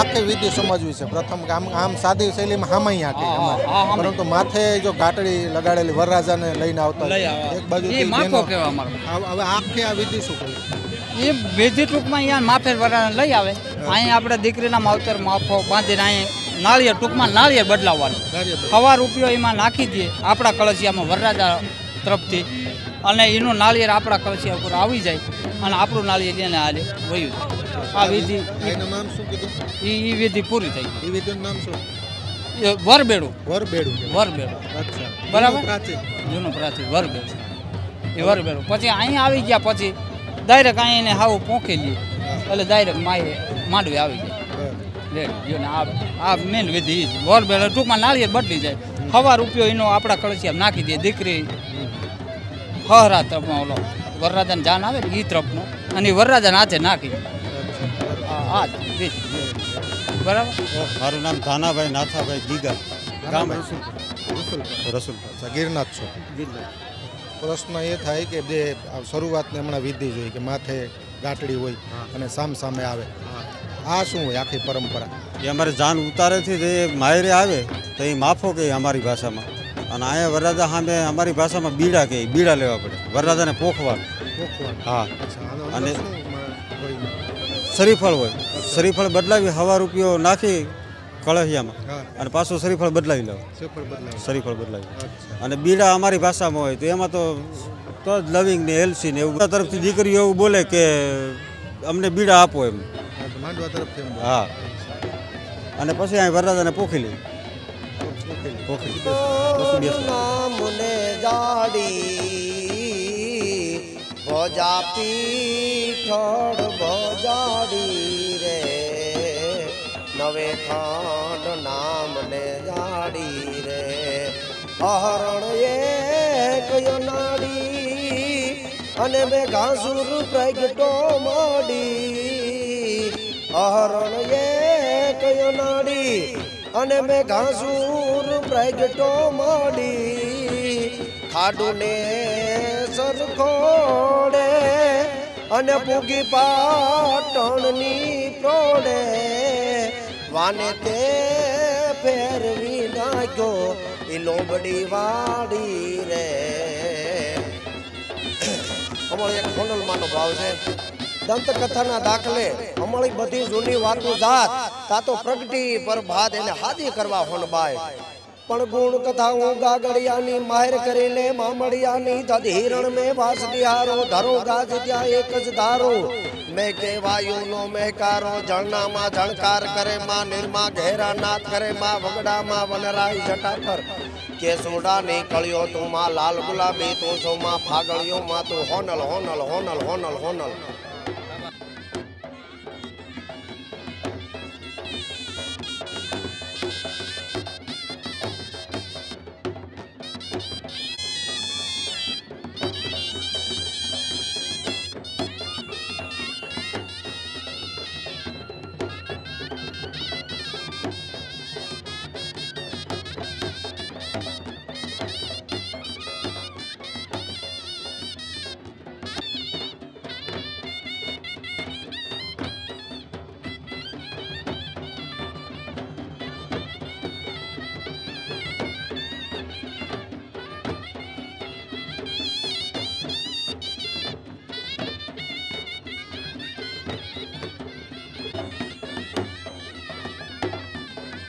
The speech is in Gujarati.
આખી વિધિ સમજવી છે. પ્રથમ આમ સાદી શૈલીમાં હામાઈ હાકે પરંતુ માથે જો ઘાટડી લગાડેલી વરરાજાને લઈને આવતા એક બાજુથી હવે આખી આ વિધિ શું કહે એ વિધિ ટૂંકમાં અહીંયા માફેર વરાને લઈ આવે. અહીંયા આપણે દીકરીના માવતર માફો બાંધીને અહીંયા નાળિયેર ટૂંકમાં નાળિયેર બદલાવવાનું હવા રૂપિયો એમાં નાખી દઈએ આપણા કળશિયામાં વરરાજા તરફથી અને એનું નાળિયેર આપણા કળશિયા ઉપર આવી જાય અને આપણું નાળિયેર એને હાલે વયું આ વિધિ એનું નામ શું કીધું એ વિધિ પૂરી થઈ. એ વિધિનું નામ શું? વરબેડું. વરબેડું. અચ્છા બરાબર. પ્રાચીન જૂનું પ્રાચીન વરબેડું એ વરબેડું. પછી અહીંયા આવી ગયા પછી ડાયરેક્ટ અહીંયા એને હાવ પોંખી લઈએ એટલે ડાયરેક્ટ માએ માંડવી આવી જાય. આ મેન વિધિ વરબેડ ટૂંકમાં નાળિયેર બદલી જાય હવા રૂપિયો એનો આપણા કળશિયા નાખી દે દીકરી હરા તરફનો ઓલો વરરાજાને જાન આવે ને એ તરફનો અને વરરાજાને હાથે નાખી આ જ વિધિ. બરાબર. મારું નામ ધાનાભાઈ નાથાભાઈ ગીગા, ગામ રસુલપુર. ગિરનાથ છો. પ્રશ્ન એ થાય કે જે શરૂઆતને હમણાં વિધિ જોઈ કે માથે ગાંટડી હોય અને સામે આવે આ શું હોય આખી પરંપરા? એ અમારે જાન ઉતારેથી જે માયરે આવે તો એ માફો કહે અમારી ભાષામાં અને અહીંયા વરરાજા સામે અમારી ભાષામાં બીડા કહે બીડા લેવા પડે વરરાજાને પોખવાનું. હા અને શરીફળ હોય શરીફળ બદલાવી હવા રૂપિયો નાખી કળહિયામાં અને પાછું શરીફળ બદલાવી લેવા શરીફળ બદલાવી અને બીડા અમારી ભાષામાં હોય તો એમાં તો જ લવિંગ ને એલસી ને એવું તરફથી દીકરીઓ એવું બોલે કે અમને બીડા આપો એમ હા અને પછી અહીં વરરાજાને પોખી લે ભોજા પીઠળ ભોજાડી રે નવે ખાંડ નામ ને જાડી રે અહરણ એક નાડી અને બે ઘાસુર પ્રગટો માડી અહરણ એક નાડી અને બે ઘાસુર પ્રગટો માડી ખાડું ને સરખોડે અને પૂગી પાટણની પ્રોડે વાને તે ફેરવી નાખ્યો એ લોબડી વાડી રે. અમારો એક ખોનલમાંનો ભાવ છે દંતકથાના દાખલે અમારી બધી જૂની વાતો જાત તાતો પ્રગટી પર ભાત એને હાદી કરવા હોનબાય પણ ગુણ કથા હું ગાગડિયાની માહેર કરી લે મામડિયાની તદ હિરણ મેં વાસ દિહારો ધરો ગાજ ત્યાં એક જ ધારો મેં કે વાયુનો મહેકારો જળનામાં જણકાર કરે માં નિર્મા ઘેરા નાથ કરે માં વગડામાં વનરાય જટા પર કે સોડાની કળિયો તું માં લાલ ગુલાબી તું છો માં ફાગળિયો માં તું હોનલ હોનલ હોનલ હોનલ હોનલ